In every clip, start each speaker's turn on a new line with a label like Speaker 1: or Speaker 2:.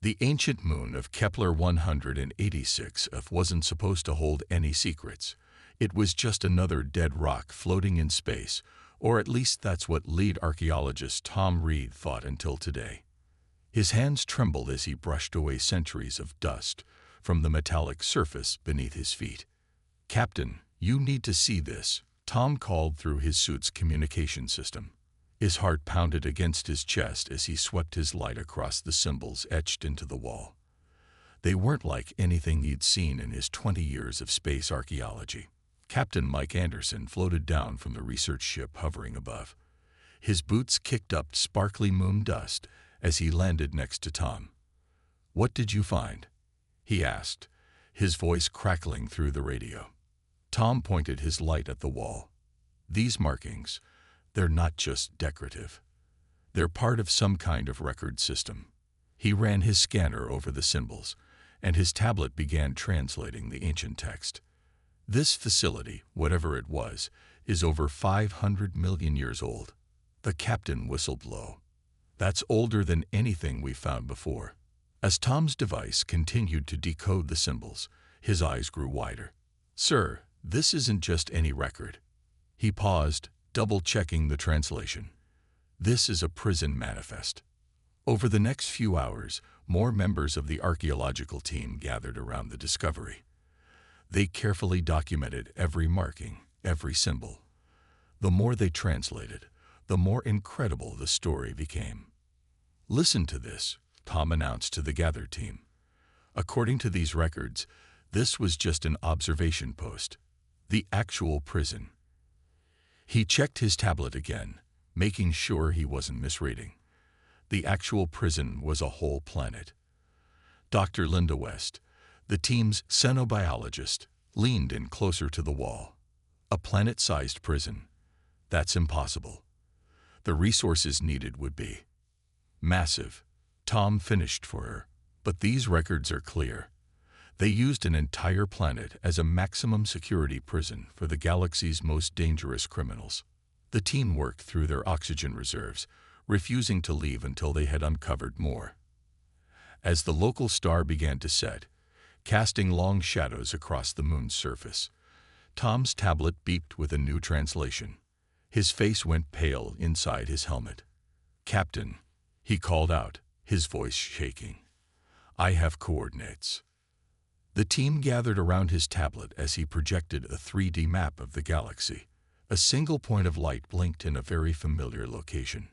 Speaker 1: The ancient moon of Kepler 186f wasn't supposed to hold any secrets. It was just another dead rock floating in space, or at least that's what lead archaeologist Tom Reed thought until today. His hands trembled as he brushed away centuries of dust from the metallic surface beneath his feet. "Captain, you need to see this," Tom called through his suit's communication system. His heart pounded against his chest as he swept his light across the symbols etched into the wall. They weren't like anything he'd seen in his 20 years of space archaeology. Captain Mike Anderson floated down from the research ship hovering above. His boots kicked up sparkly moon dust as he landed next to Tom. "What did you find?" he asked, his voice crackling through the radio. Tom pointed his light at the wall. "These markings, they're not just decorative. They're part of some kind of record system." He ran his scanner over the symbols, and his tablet began translating the ancient text. "This facility, whatever it was, is over 500 million years old." The captain whistled low. "That's older than anything we've found before." As Tom's device continued to decode the symbols, his eyes grew wider. "Sir, this isn't just any record." He paused, double-checking the translation. "This is a prison manifest." Over the next few hours, more members of the archaeological team gathered around the discovery. They carefully documented every marking, every symbol. The more they translated, the more incredible the story became. "Listen to this," Tom announced to the gathered team. "According to these records, this was just an observation post. The actual prison." He checked his tablet again, making sure he wasn't misreading. The actual prison was a whole planet. Dr. Linda West, the team's xenobiologist, leaned in closer to the wall. "A planet-sized prison? That's impossible. The resources needed would be massive." Tom finished for her. "But these records are clear. They used an entire planet as a maximum security prison for the galaxy's most dangerous criminals." The team worked through their oxygen reserves, refusing to leave until they had uncovered more. As the local star began to set, casting long shadows across the moon's surface, Tom's tablet beeped with a new translation. His face went pale inside his helmet. "Captain," he called out, his voice shaking, "I have coordinates." The team gathered around his tablet as he projected a 3D map of the galaxy. A single point of light blinked in a very familiar location.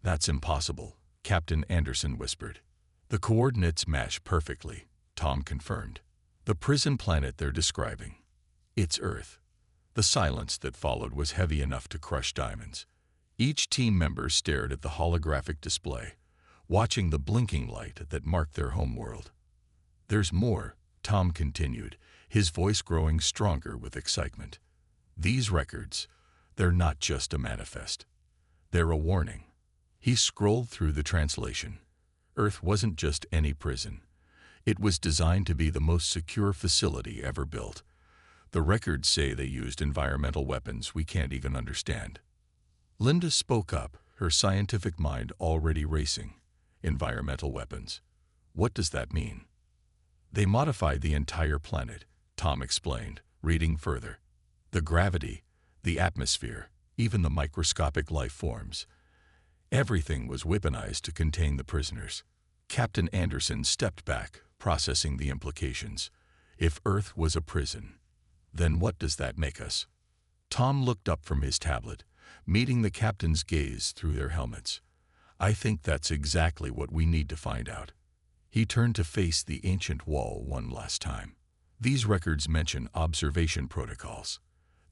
Speaker 1: "That's impossible," Captain Anderson whispered. "The coordinates match perfectly," Tom confirmed. "The prison planet they're describing. It's Earth." The silence that followed was heavy enough to crush diamonds. Each team member stared at the holographic display, watching the blinking light that marked their homeworld. "There's more," Tom continued, his voice growing stronger with excitement. "These records, they're not just a manifest. They're a warning." He scrolled through the translation. Earth wasn't just any prison. It was designed to be the most secure facility ever built. The records say they used environmental weapons we can't even understand. Linda spoke up, her scientific mind already racing. "Environmental weapons? What does that mean?" "They modified the entire planet," Tom explained, reading further. "The gravity, the atmosphere, even the microscopic life forms. Everything was weaponized to contain the prisoners." Captain Anderson stepped back, processing the implications. If Earth was a prison, then what does that make us? Tom looked up from his tablet, meeting the captain's gaze through their helmets. "I think that's exactly what we need to find out." He turned to face the ancient wall one last time. "These records mention observation protocols.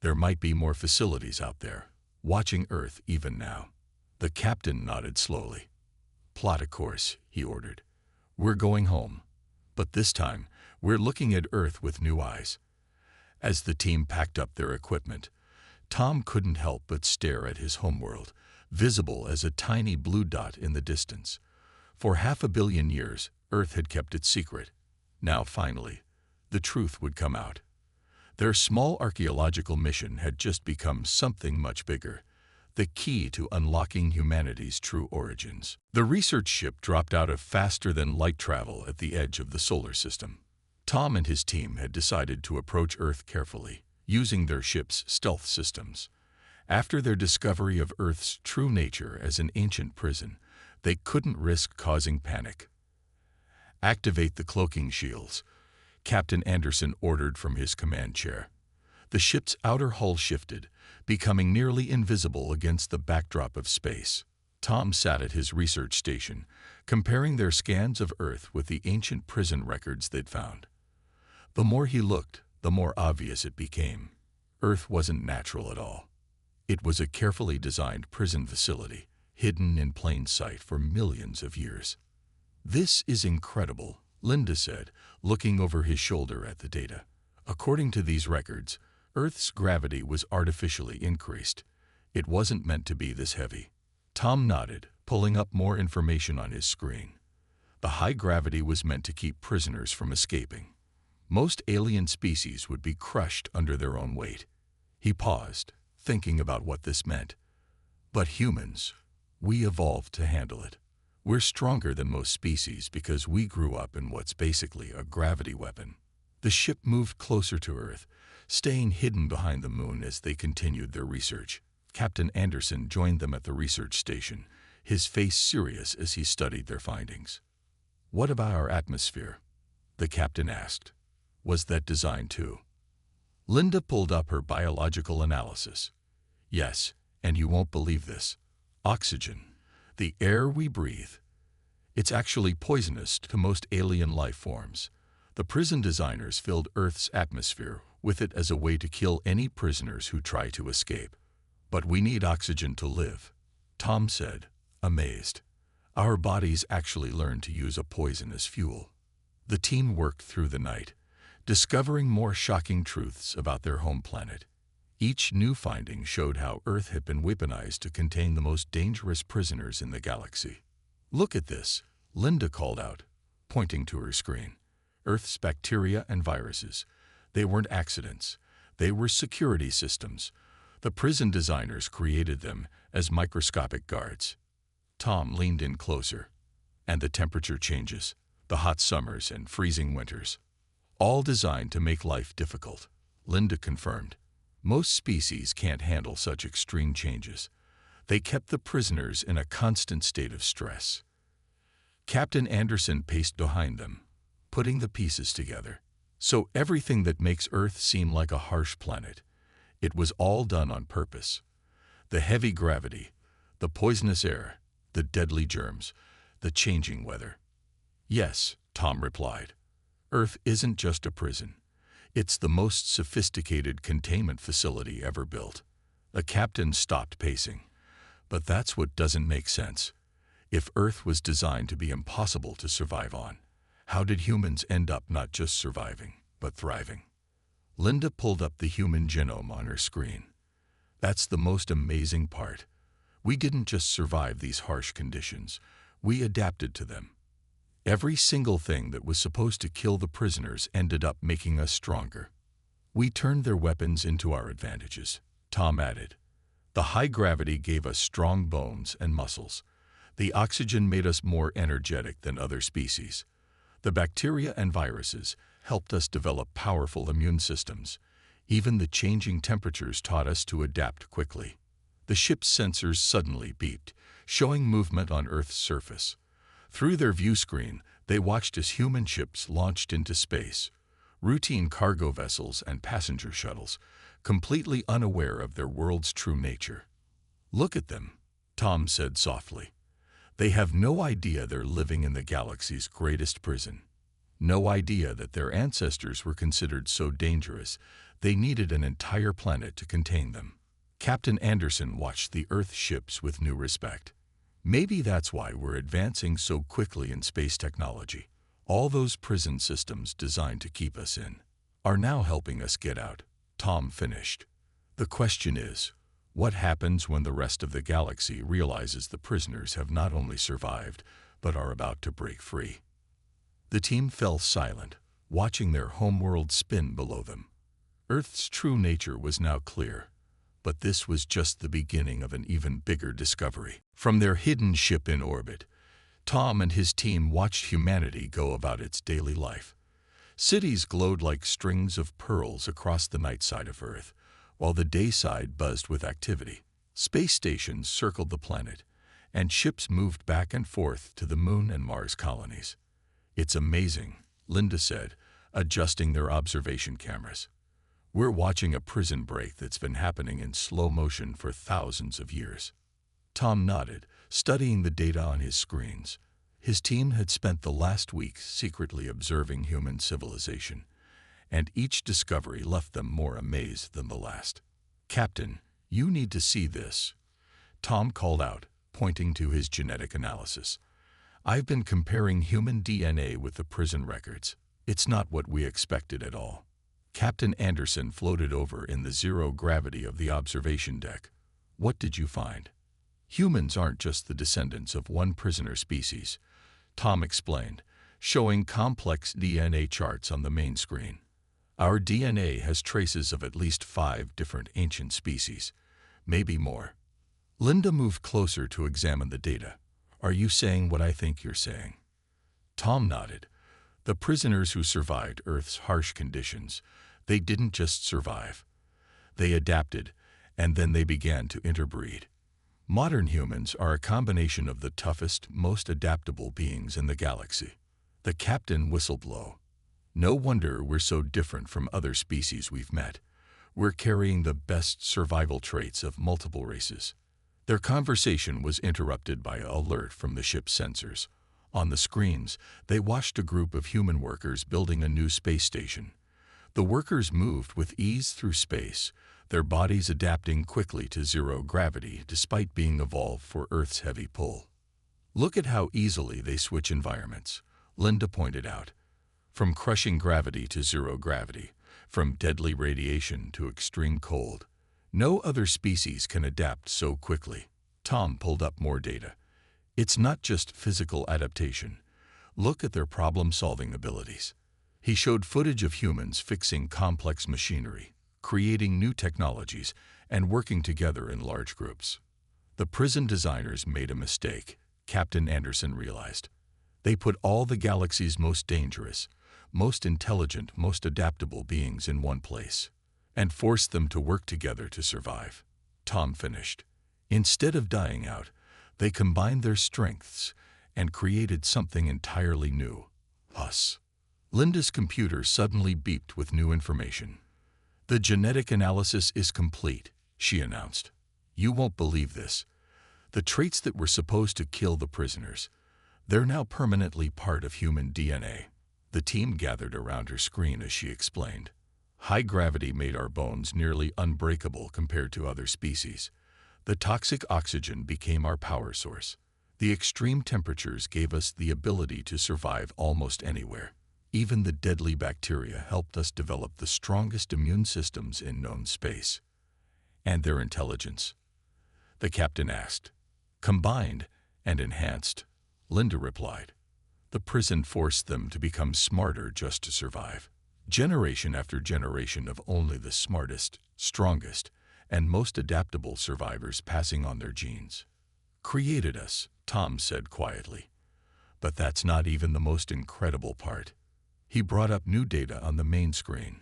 Speaker 1: There might be more facilities out there, watching Earth even now." The captain nodded slowly. "Plot a course," he ordered. "We're going home. But this time, we're looking at Earth with new eyes." As the team packed up their equipment, Tom couldn't help but stare at his homeworld, visible as a tiny blue dot in the distance. For 500 million years, Earth had kept it secret. Now, finally, the truth would come out. Their small archaeological mission had just become something much bigger. the key to unlocking humanity's true origins. The research ship dropped out of faster-than-light travel at the edge of the solar system. Tom and his team had decided to approach Earth carefully, using their ship's stealth systems. After their discovery of Earth's true nature as an ancient prison, they couldn't risk causing panic. "Activate the cloaking shields," Captain Anderson ordered from his command chair. The ship's outer hull shifted, becoming nearly invisible against the backdrop of space. Tom sat at his research station, comparing their scans of Earth with the ancient prison records they'd found. The more he looked, the more obvious it became. Earth wasn't natural at all. It was a carefully designed prison facility, hidden in plain sight for millions of years. "This is incredible," Linda said, looking over his shoulder at the data. "According to these records, Earth's gravity was artificially increased. It wasn't meant to be this heavy." Tom nodded, pulling up more information on his screen. The high gravity was meant to keep prisoners from escaping. Most alien species would be crushed under their own weight. He paused, thinking about what this meant. "But humans, we evolved to handle it. We're stronger than most species because we grew up in what's basically a gravity weapon." The ship moved closer to Earth, staying hidden behind the moon as they continued their research. Captain Anderson joined them at the research station, his face serious as he studied their findings. "What about our atmosphere?" the captain asked. "Was that designed too?" Linda pulled up her biological analysis. "Yes, and you won't believe this. Oxygen, the air we breathe. It's actually poisonous to most alien life forms. The prison designers filled Earth's atmosphere with it as a way to kill any prisoners who try to escape. But we need oxygen to live," Tom said, amazed. "Our bodies actually learn to use a poison as fuel." The team worked through the night, discovering more shocking truths about their home planet. Each new finding showed how Earth had been weaponized to contain the most dangerous prisoners in the galaxy. "Look at this," Linda called out, pointing to her screen. "Earth's bacteria and viruses. They weren't accidents. They were security systems. The prison designers created them as microscopic guards." Tom leaned in closer. "And the temperature changes, the hot summers and freezing winters. All designed to make life difficult," Linda confirmed. "Most species can't handle such extreme changes. They kept the prisoners in a constant state of stress." Captain Anderson paced behind them, putting the pieces together. "So everything that makes Earth seem like a harsh planet, it was all done on purpose. The heavy gravity, the poisonous air, the deadly germs, the changing weather." "Yes," Tom replied. "Earth isn't just a prison. It's the most sophisticated containment facility ever built." The captain stopped pacing. "But that's what doesn't make sense. If Earth was designed to be impossible to survive on, how did humans end up not just surviving, but thriving?" Linda pulled up the human genome on her screen. "That's the most amazing part. We didn't just survive these harsh conditions. We adapted to them. Every single thing that was supposed to kill the prisoners ended up making us stronger. We turned their weapons into our advantages," Tom added. "The high gravity gave us strong bones and muscles. The oxygen made us more energetic than other species. The bacteria and viruses helped us develop powerful immune systems. Even the changing temperatures taught us to adapt quickly." The ship's sensors suddenly beeped, showing movement on Earth's surface. Through their view screen, they watched as human ships launched into space, routine cargo vessels and passenger shuttles, completely unaware of their world's true nature. "Look at them," Tom said softly. "They have no idea they're living in the galaxy's greatest prison. No idea that their ancestors were considered so dangerous they needed an entire planet to contain them." Captain Anderson watched the Earth ships with new respect. "Maybe that's why we're advancing so quickly in space technology. All those prison systems designed to keep us in are now helping us get out," Tom finished. "The question is, what happens when the rest of the galaxy realizes the prisoners have not only survived, but are about to break free?" The team fell silent, watching their homeworld spin below them. Earth's true nature was now clear. But this was just the beginning of an even bigger discovery. From their hidden ship in orbit, Tom and his team watched humanity go about its daily life. Cities glowed like strings of pearls across the night side of Earth, while the day side buzzed with activity. Space stations circled the planet, and ships moved back and forth to the Moon and Mars colonies. "It's amazing," Linda said, adjusting their observation cameras. "We're watching a prison break that's been happening in slow motion for thousands of years." Tom nodded, studying the data on his screens. His team had spent the last week secretly observing human civilization, and each discovery left them more amazed than the last. "Captain, you need to see this," Tom called out, pointing to his genetic analysis. "I've been comparing human DNA with the prison records. It's not what we expected at all." Captain Anderson floated over in the zero gravity of the observation deck. "What did you find?" "Humans aren't just the descendants of one prisoner species," Tom explained, showing complex DNA charts on the main screen. "Our DNA has traces of at least 5 different ancient species, maybe more." Linda moved closer to examine the data. "Are you saying what I think you're saying?" Tom nodded. "The prisoners who survived Earth's harsh conditions, they didn't just survive. They adapted, and then they began to interbreed. Modern humans are a combination of the toughest, most adaptable beings in the galaxy." The captain whistled blow. "No wonder we're so different from other species we've met. We're carrying the best survival traits of multiple races." Their conversation was interrupted by an alert from the ship's sensors. On the screens, they watched a group of human workers building a new space station. The workers moved with ease through space, their bodies adapting quickly to zero gravity despite being evolved for Earth's heavy pull. "Look at how easily they switch environments," Linda pointed out. "From crushing gravity to zero gravity, from deadly radiation to extreme cold. No other species can adapt so quickly." Tom pulled up more data. "It's not just physical adaptation. Look at their problem-solving abilities." He showed footage of humans fixing complex machinery, creating new technologies, and working together in large groups. "The prison designers made a mistake," Captain Anderson realized. "They put all the galaxy's most dangerous, most intelligent, most adaptable beings in one place, and forced them to work together to survive." Tom finished. "Instead of dying out, they combined their strengths and created something entirely new. Us." Linda's computer suddenly beeped with new information. "The genetic analysis is complete," she announced. "You won't believe this. The traits that were supposed to kill the prisoners, they're now permanently part of human DNA." The team gathered around her screen as she explained. "High gravity made our bones nearly unbreakable compared to other species. The toxic oxygen became our power source. The extreme temperatures gave us the ability to survive almost anywhere. Even the deadly bacteria helped us develop the strongest immune systems in known space." "And their intelligence?" the captain asked. "Combined and enhanced," Linda replied. "The prison forced them to become smarter just to survive. Generation after generation of only the smartest, strongest, and most adaptable survivors passing on their genes. Created us," Tom said quietly. "But that's not even the most incredible part." He brought up new data on the main screen.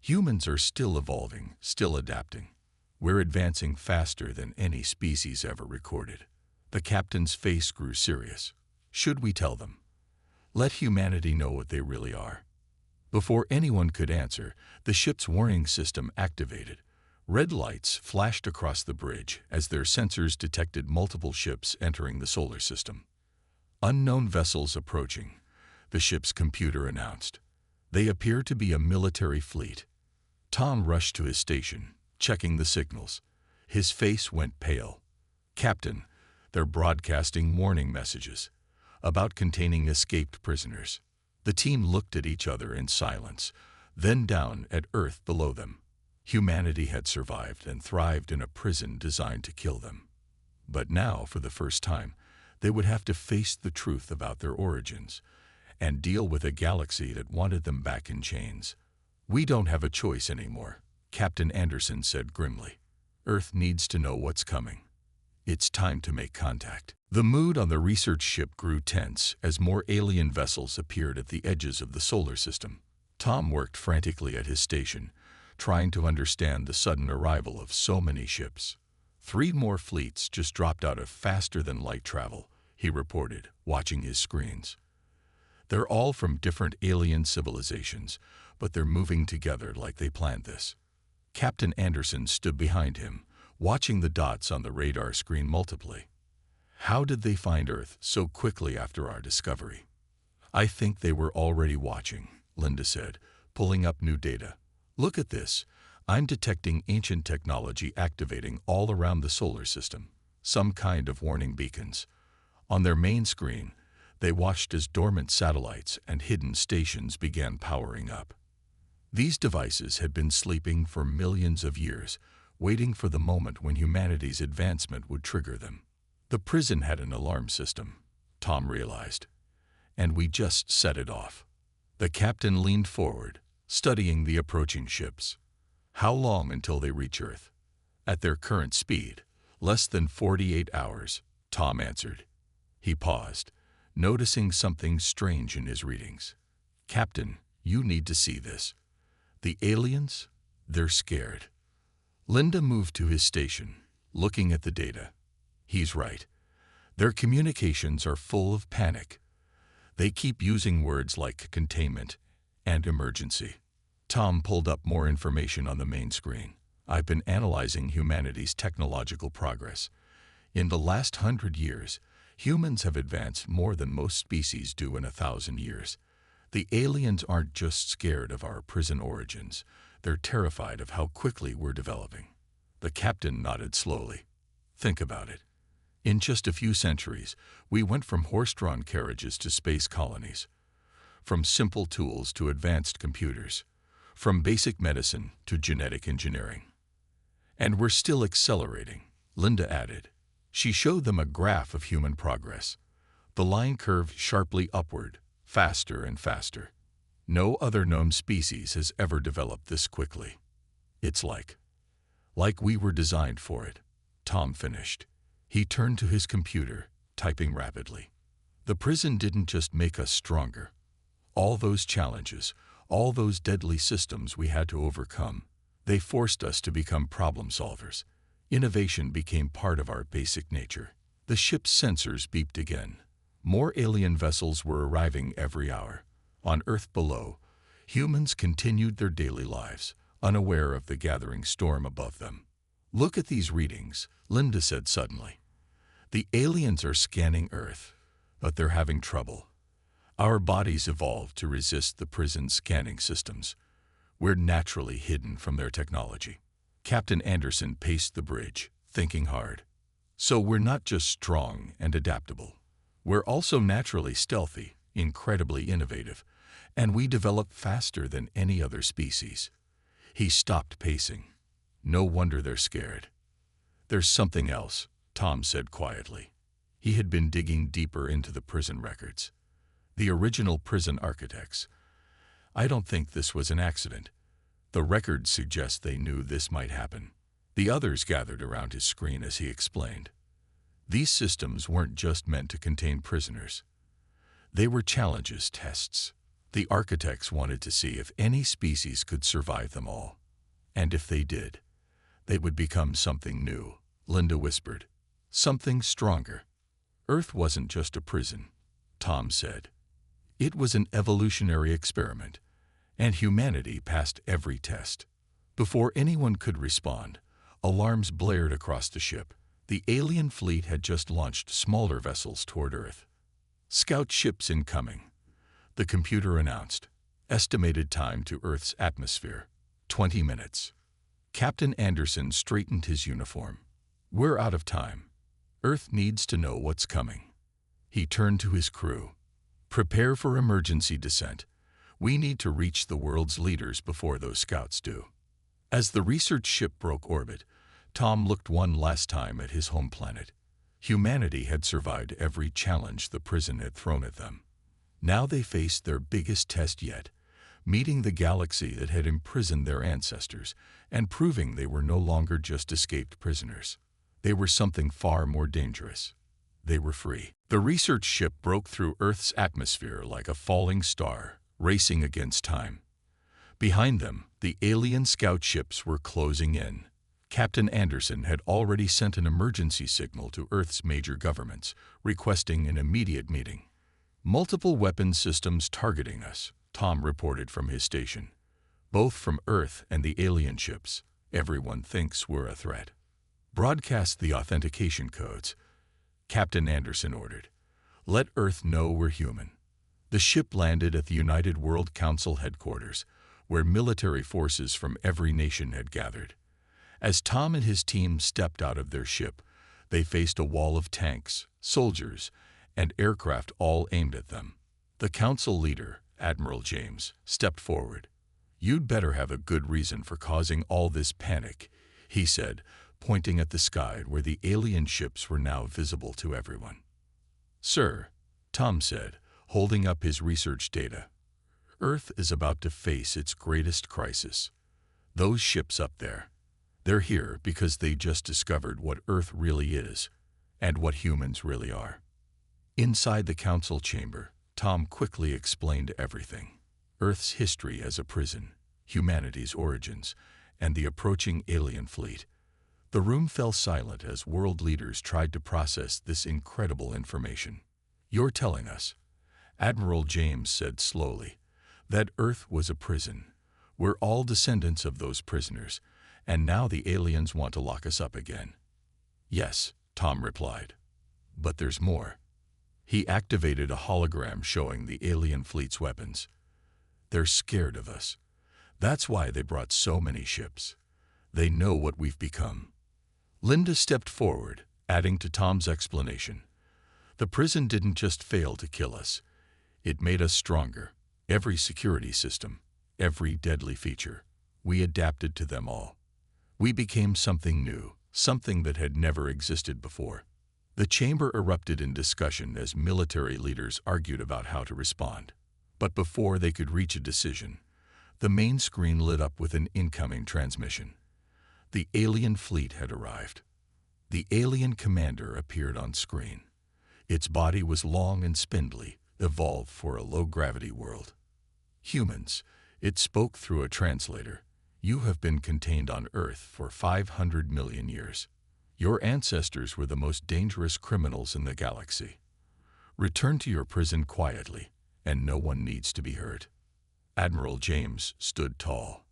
Speaker 1: "Humans are still evolving, still adapting. We're advancing faster than any species ever recorded." The captain's face grew serious. "Should we tell them? Let humanity know what they really are?" Before anyone could answer, the ship's warning system activated. Red lights flashed across the bridge as their sensors detected multiple ships entering the solar system. "Unknown vessels approaching," the ship's computer announced. "They appear to be a military fleet." Tom rushed to his station, checking the signals. His face went pale. "Captain, they're broadcasting warning messages about containing escaped prisoners." The team looked at each other in silence, then down at Earth below them. Humanity had survived and thrived in a prison designed to kill them. But now, for the first time, they would have to face the truth about their origins and deal with a galaxy that wanted them back in chains. "We don't have a choice anymore," Captain Anderson said grimly. Earth needs to know what's coming. It's time to make contact. The mood on the research ship grew tense as more alien vessels appeared at the edges of the solar system. Tom worked frantically at his station, trying to understand the sudden arrival of so many ships. 3 more fleets just dropped out of faster-than-light travel, he reported, watching his screens. They're all from different alien civilizations, but they're moving together like they planned this. Captain Anderson stood behind him, watching the dots on the radar screen multiply. How did they find Earth so quickly after our discovery? I think they were already watching, Linda said, pulling up new data. Look at this. I'm detecting ancient technology activating all around the solar system, some kind of warning beacons. On their main screen, they watched as dormant satellites and hidden stations began powering up. These devices had been sleeping for millions of years, waiting for the moment when humanity's advancement would trigger them. The prison had an alarm system, Tom realized, and we just set it off. The captain leaned forward, studying the approaching ships. How long until they reach Earth? At their current speed, less than 48 hours, Tom answered. He paused, noticing something strange in his readings. Captain, you need to see this. The aliens? They're scared. Linda moved to his station, looking at the data. He's right. Their communications are full of panic. They keep using words like containment and emergency. Tom pulled up more information on the main screen. I've been analyzing humanity's technological progress. In the last 100 years, humans have advanced more than most species do in 1,000 years. The aliens aren't just scared of our prison origins. They're terrified of how quickly we're developing. The captain nodded slowly. Think about it. In just a few centuries, we went from horse-drawn carriages to space colonies, from simple tools to advanced computers, from basic medicine to genetic engineering. And we're still accelerating, Linda added. She showed them a graph of human progress. The line curved sharply upward, faster and faster. No other known species has ever developed this quickly. It's like we were designed for it, Tom finished. He turned to his computer, typing rapidly. The prison didn't just make us stronger. All those challenges, all those deadly systems we had to overcome, they forced us to become problem solvers. Innovation became part of our basic nature. The ship's sensors beeped again. More alien vessels were arriving every hour. On Earth below, humans continued their daily lives, unaware of the gathering storm above them. Look at these readings, Linda said suddenly. The aliens are scanning Earth, but they're having trouble. Our bodies evolved to resist the prison's scanning systems. We're naturally hidden from their technology. Captain Anderson paced the bridge, thinking hard. So we're not just strong and adaptable. We're also naturally stealthy, incredibly innovative, and we develop faster than any other species. He stopped pacing. No wonder they're scared. There's something else, Tom said quietly. He had been digging deeper into the prison records. The original prison architects. I don't think this was an accident. The records suggest they knew this might happen. The others gathered around his screen as he explained. These systems weren't just meant to contain prisoners. They were challenges, tests. The architects wanted to see if any species could survive them all. And if they did, they would become something new, Linda whispered. Something stronger. Earth wasn't just a prison, Tom said. It was an evolutionary experiment, and humanity passed every test. Before anyone could respond, alarms blared across the ship. The alien fleet had just launched smaller vessels toward Earth. Scout ships incoming, the computer announced. Estimated time to Earth's atmosphere, 20 minutes. Captain Anderson straightened his uniform. We're out of time. Earth needs to know what's coming. He turned to his crew. Prepare for emergency descent. We need to reach the world's leaders before those scouts do. As the research ship broke orbit, Tom looked one last time at his home planet. Humanity had survived every challenge the prison had thrown at them. Now they faced their biggest test yet, meeting the galaxy that had imprisoned their ancestors and proving they were no longer just escaped prisoners. They were something far more dangerous. They were free. The research ship broke through Earth's atmosphere like a falling star, racing against time. Behind them, the alien scout ships were closing in. Captain Anderson had already sent an emergency signal to Earth's major governments, requesting an immediate meeting. "Multiple weapon systems targeting us," Tom reported from his station. "Both from Earth and the alien ships. Everyone thinks we're a threat." "Broadcast the authentication codes," Captain Anderson ordered. "Let Earth know we're human." The ship landed at the United World Council headquarters, where military forces from every nation had gathered. As Tom and his team stepped out of their ship, they faced a wall of tanks, soldiers, and aircraft all aimed at them. The council leader, Admiral James, stepped forward. "You'd better have a good reason for causing all this panic," he said, pointing at the sky where the alien ships were now visible to everyone. "Sir," Tom said, holding up his research data, "Earth is about to face its greatest crisis. Those ships up there, they're here because they just discovered what Earth really is and what humans really are." Inside the council chamber, Tom quickly explained everything: Earth's history as a prison, humanity's origins, and the approaching alien fleet. The room fell silent as world leaders tried to process this incredible information. "You're telling us," Admiral James said slowly, "that Earth was a prison. We're all descendants of those prisoners, and now the aliens want to lock us up again." "Yes," Tom replied. "But there's more." He activated a hologram showing the alien fleet's weapons. "They're scared of us. That's why they brought so many ships. They know what we've become." Linda stepped forward, adding to Tom's explanation. "The prison didn't just fail to kill us. It made us stronger. Every security system, every deadly feature, we adapted to them all. We became something new, something that had never existed before." The chamber erupted in discussion as military leaders argued about how to respond. But before they could reach a decision, the main screen lit up with an incoming transmission. The alien fleet had arrived. The alien commander appeared on screen. Its body was long and spindly, evolved for a low-gravity world. "Humans," it spoke through a translator, "you have been contained on Earth for 500 million years. Your ancestors were the most dangerous criminals in the galaxy. Return to your prison quietly, and no one needs to be hurt." Admiral James stood tall.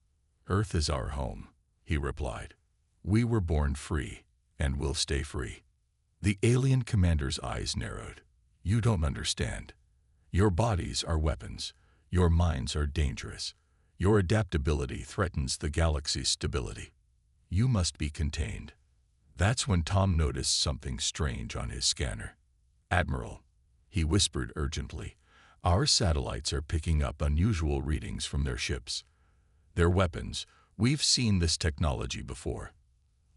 Speaker 1: "Earth is our home," he replied. "We were born free, and will stay free." The alien commander's eyes narrowed. "You don't understand. Your bodies are weapons. Your minds are dangerous. Your adaptability threatens the galaxy's stability. You must be contained." That's when Tom noticed something strange on his scanner. "Admiral," he whispered urgently, "our satellites are picking up unusual readings from their ships. Their weapons, we've seen this technology before."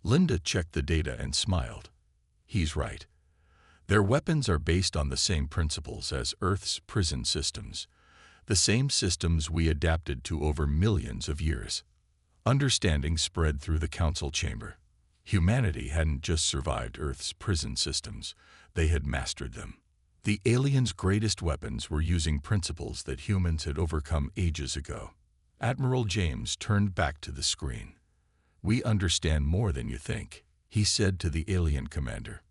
Speaker 1: Linda checked the data and smiled. "He's right. Their weapons are based on the same principles as Earth's prison systems, the same systems we adapted to over millions of years." Understanding spread through the council chamber. Humanity hadn't just survived Earth's prison systems, they had mastered them. The aliens' greatest weapons were using principles that humans had overcome ages ago. Admiral James turned back to the screen. "We understand more than you think," he said to the alien commander.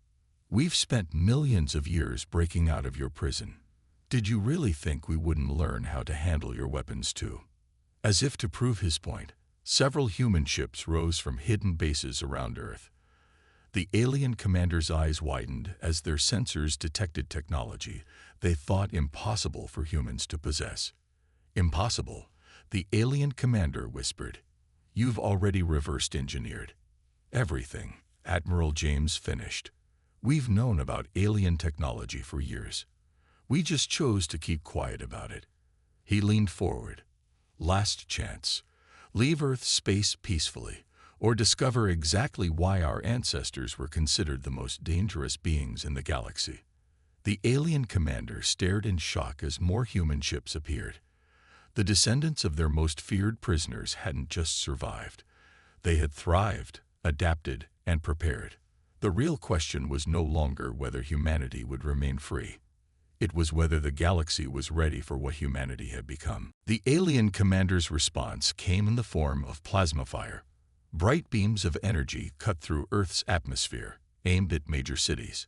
Speaker 1: "We've spent millions of years breaking out of your prison. Did you really think we wouldn't learn how to handle your weapons too?" As if to prove his point, several human ships rose from hidden bases around Earth. The alien commander's eyes widened as their sensors detected technology they thought impossible for humans to possess. "Impossible," the alien commander whispered. "You've already reversed engineered everything," Admiral James finished. "We've known about alien technology for years. We just chose to keep quiet about it." He leaned forward. "Last chance. Leave Earth's space peacefully, or discover exactly why our ancestors were considered the most dangerous beings in the galaxy." The alien commander stared in shock as more human ships appeared. The descendants of their most feared prisoners hadn't just survived. They had thrived, adapted, and prepared. The real question was no longer whether humanity would remain free. It was whether the galaxy was ready for what humanity had become. The alien commander's response came in the form of plasma fire. Bright beams of energy cut through Earth's atmosphere, aimed at major cities.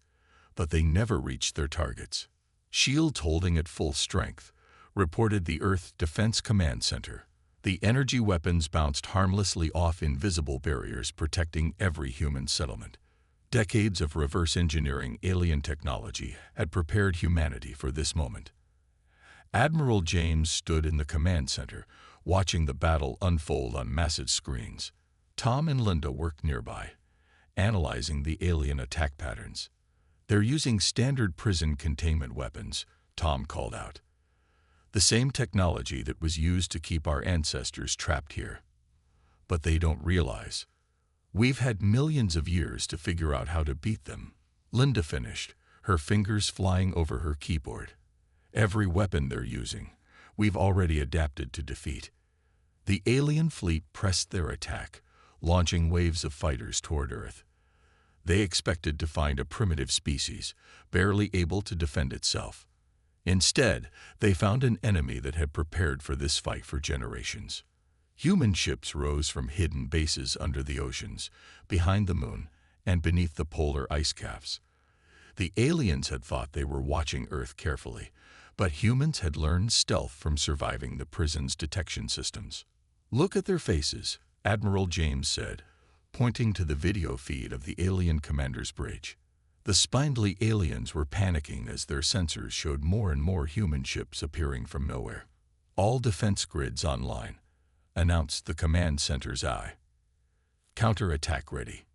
Speaker 1: But they never reached their targets. Shields holding at full strength, reported the Earth Defense Command Center. The energy weapons bounced harmlessly off invisible barriers protecting every human settlement. Decades of reverse engineering alien technology had prepared humanity for this moment. Admiral James stood in the command center, watching the battle unfold on massive screens. Tom and Linda worked nearby, analyzing the alien attack patterns. "They're using standard prison containment weapons," Tom called out. "The same technology that was used to keep our ancestors trapped here. But they don't realize. We've had millions of years to figure out how to beat them." Linda finished, her fingers flying over her keyboard. "Every weapon they're using, we've already adapted to defeat." The alien fleet pressed their attack, launching waves of fighters toward Earth. They expected to find a primitive species, barely able to defend itself. Instead, they found an enemy that had prepared for this fight for generations. Human ships rose from hidden bases under the oceans, behind the moon, and beneath the polar ice caps. The aliens had thought they were watching Earth carefully, but humans had learned stealth from surviving the prison's detection systems. "Look at their faces," Admiral James said, pointing to the video feed of the alien commander's bridge. The spindly aliens were panicking as their sensors showed more and more human ships appearing from nowhere. "All defense grids online," announced the command center's eye. "Counterattack ready."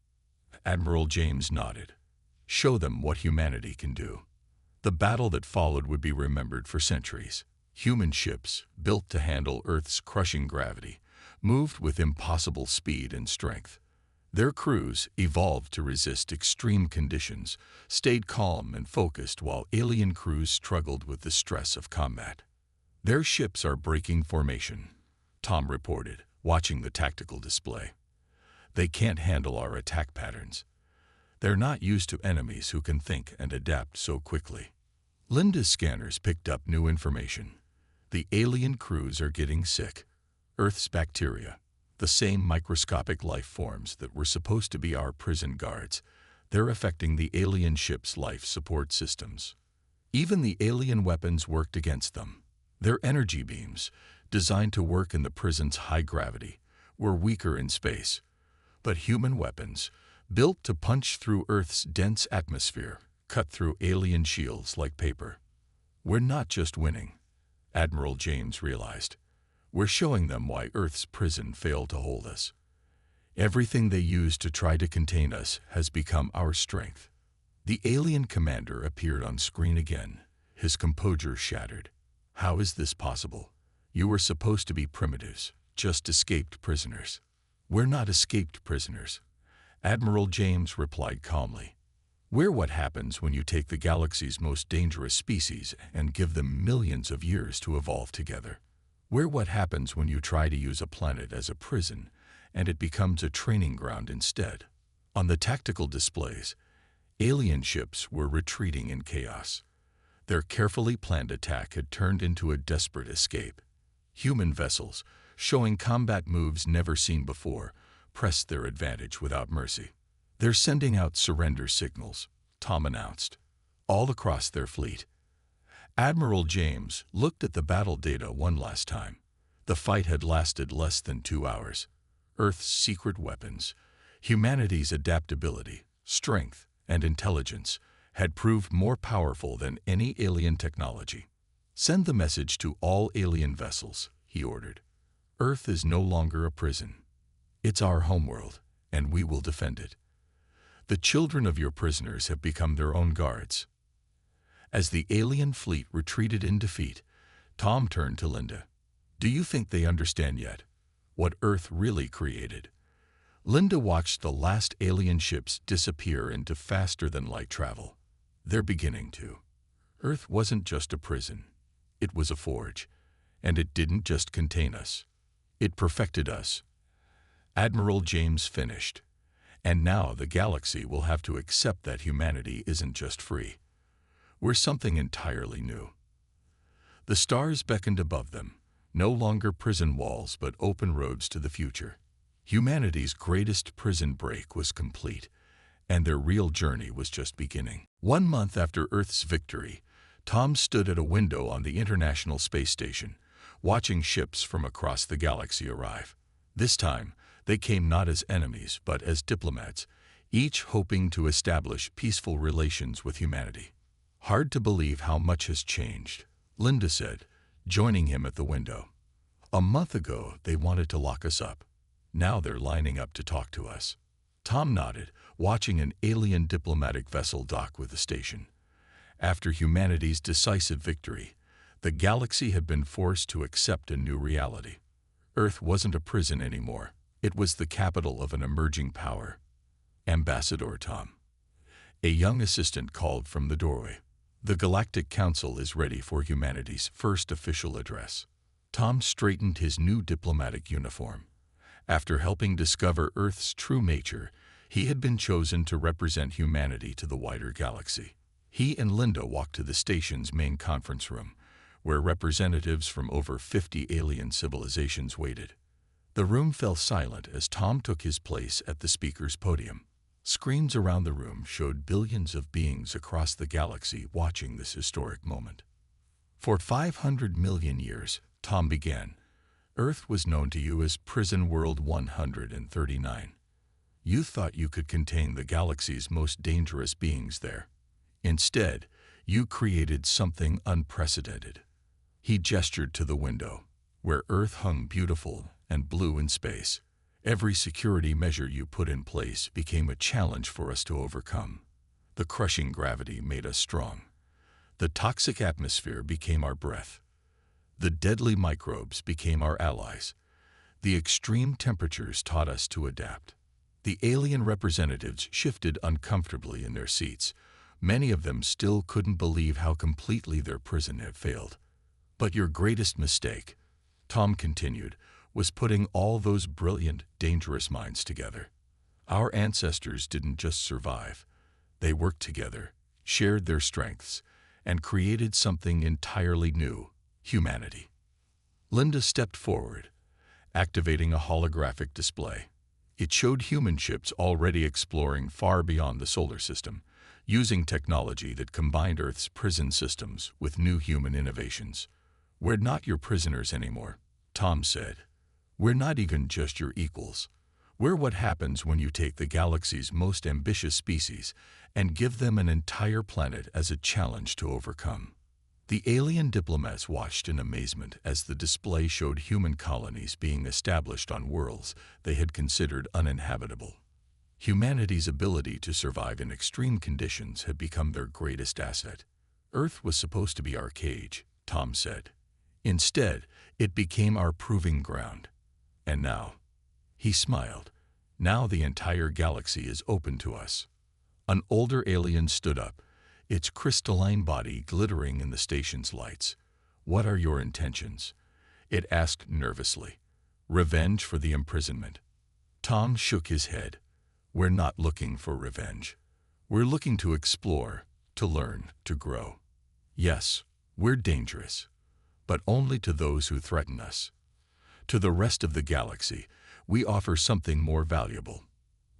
Speaker 1: Admiral James nodded. "Show them what humanity can do." The battle that followed would be remembered for centuries. Human ships, built to handle Earth's crushing gravity, moved with impossible speed and strength. Their crews, evolved to resist extreme conditions, stayed calm and focused while alien crews struggled with the stress of combat. "Their ships are breaking formation," Tom reported, watching the tactical display. "They can't handle our attack patterns. They're not used to enemies who can think and adapt so quickly." Linda's scanners picked up new information. The alien crews are getting sick. Earth's bacteria, the same microscopic life forms that were supposed to be our prison guards, they're affecting the alien ship's life support systems. Even the alien weapons worked against them. Their energy beams, designed to work in the prison's high gravity, were weaker in space. But human weapons, built to punch through Earth's dense atmosphere, cut through alien shields like paper. "We're not just winning," Admiral James realized. "We're showing them why Earth's prison failed to hold us. Everything they used to try to contain us has become our strength." The alien commander appeared on screen again, his composure shattered. "How is this possible? You were supposed to be primitives, just escaped prisoners." "We're not escaped prisoners," Admiral James replied calmly. "We're what happens when you take the galaxy's most dangerous species and give them millions of years to evolve together. We're what happens when you try to use a planet as a prison and it becomes a training ground instead." On the tactical displays, alien ships were retreating in chaos. Their carefully planned attack had turned into a desperate escape. Human vessels, showing combat moves never seen before, pressed their advantage without mercy. "They're sending out surrender signals," Tom announced, all across their fleet. Admiral James looked at the battle data one last time. The fight had lasted less than 2 hours. Earth's secret weapons, humanity's adaptability, strength, and intelligence had proved more powerful than any alien technology. "Send the message to all alien vessels," he ordered. "Earth is no longer a prison. It's our homeworld, and we will defend it. The children of your prisoners have become their own guards." As the alien fleet retreated in defeat, Tom turned to Linda. "Do you think they understand yet what Earth really created?" Linda watched the last alien ships disappear into faster-than-light travel. "They're beginning to. Earth wasn't just a prison. It was a forge. And it didn't just contain us. It perfected us. Admiral James finished. And now the galaxy will have to accept that humanity isn't just free. We're something entirely new. The stars beckoned above them, no longer prison walls but open roads to the future. Humanity's greatest prison break was complete, and their real journey was just beginning. 1 month after Earth's victory, Tom stood at a window on the International Space Station, watching ships from across the galaxy arrive. This time, they came not as enemies but as diplomats, each hoping to establish peaceful relations with humanity. "Hard to believe how much has changed," Linda said, joining him at the window. "A month ago, they wanted to lock us up. Now they're lining up to talk to us." Tom nodded, watching an alien diplomatic vessel dock with the station. After humanity's decisive victory, the galaxy had been forced to accept a new reality. Earth wasn't a prison anymore. It was the capital of an emerging power. "Ambassador Tom." A young assistant called from the doorway. "The Galactic Council is ready for humanity's first official address." Tom straightened his new diplomatic uniform. After helping discover Earth's true nature, he had been chosen to represent humanity to the wider galaxy. He and Linda walked to the station's main conference room, where representatives from over 50 alien civilizations waited. The room fell silent as Tom took his place at the speaker's podium. Screens around the room showed billions of beings across the galaxy watching this historic moment. "For 500 million years," Tom began, "Earth was known to you as Prison World 139. You thought you could contain the galaxy's most dangerous beings there. Instead, you created something unprecedented." He gestured to the window, where Earth hung beautiful and blue in space. "Every security measure you put in place became a challenge for us to overcome. The crushing gravity made us strong. The toxic atmosphere became our breath. The deadly microbes became our allies. The extreme temperatures taught us to adapt." The alien representatives shifted uncomfortably in their seats. Many of them still couldn't believe how completely their prison had failed. "But your greatest mistake," Tom continued, "was putting all those brilliant, dangerous minds together. Our ancestors didn't just survive. They worked together, shared their strengths, and created something entirely new: humanity." Linda stepped forward, activating a holographic display. It showed human ships already exploring far beyond the solar system, using technology that combined Earth's prison systems with new human innovations. "We're not your prisoners anymore," Tom said. "We're not even just your equals. We're what happens when you take the galaxy's most ambitious species and give them an entire planet as a challenge to overcome." The alien diplomats watched in amazement as the display showed human colonies being established on worlds they had considered uninhabitable. Humanity's ability to survive in extreme conditions had become their greatest asset. "Earth was supposed to be our cage," Tom said. "Instead, it became our proving ground. And now," he smiled, "now the entire galaxy is open to us." An older alien stood up, its crystalline body glittering in the station's lights. "What are your intentions?" it asked nervously. "Revenge for the imprisonment?" Tom shook his head. "We're not looking for revenge. We're looking to explore, to learn, to grow. Yes, we're dangerous, but only to those who threaten us. To the rest of the galaxy, we offer something more valuable: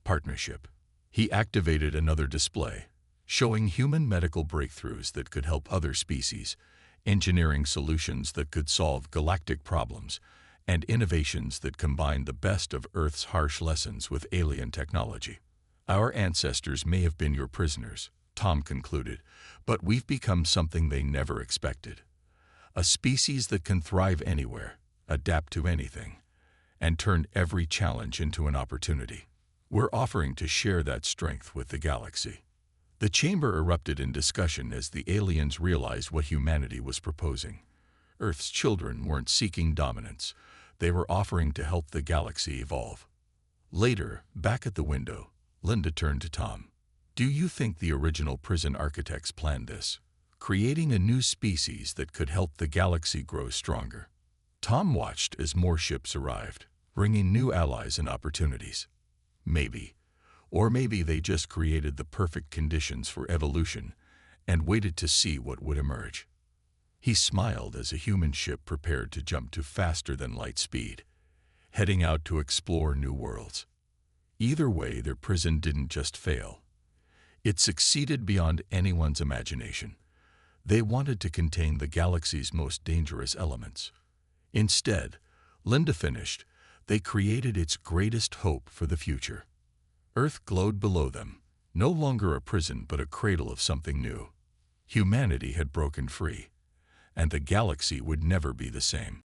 Speaker 1: partnership." He activated another display, showing human medical breakthroughs that could help other species, engineering solutions that could solve galactic problems, and innovations that combine the best of Earth's harsh lessons with alien technology. "Our ancestors may have been your prisoners," Tom concluded, "but we've become something they never expected. A species that can thrive anywhere, adapt to anything, and turn every challenge into an opportunity. We're offering to share that strength with the galaxy." The chamber erupted in discussion as the aliens realized what humanity was proposing. Earth's children weren't seeking dominance. They were offering to help the galaxy evolve. Later, back at the window, Linda turned to Tom. "Do you think the original prison architects planned this? Creating a new species that could help the galaxy grow stronger?" Tom watched as more ships arrived, bringing new allies and opportunities. Maybe, or maybe they just created the perfect conditions for evolution and waited to see what would emerge. He smiled as a human ship prepared to jump to faster-than-light speed, heading out to explore new worlds. Either way, their prison didn't just fail. It succeeded beyond anyone's imagination. They wanted to contain the galaxy's most dangerous elements. Instead, Linda finished, they created its greatest hope for the future. Earth glowed below them, no longer a prison but a cradle of something new. Humanity had broken free, and the galaxy would never be the same.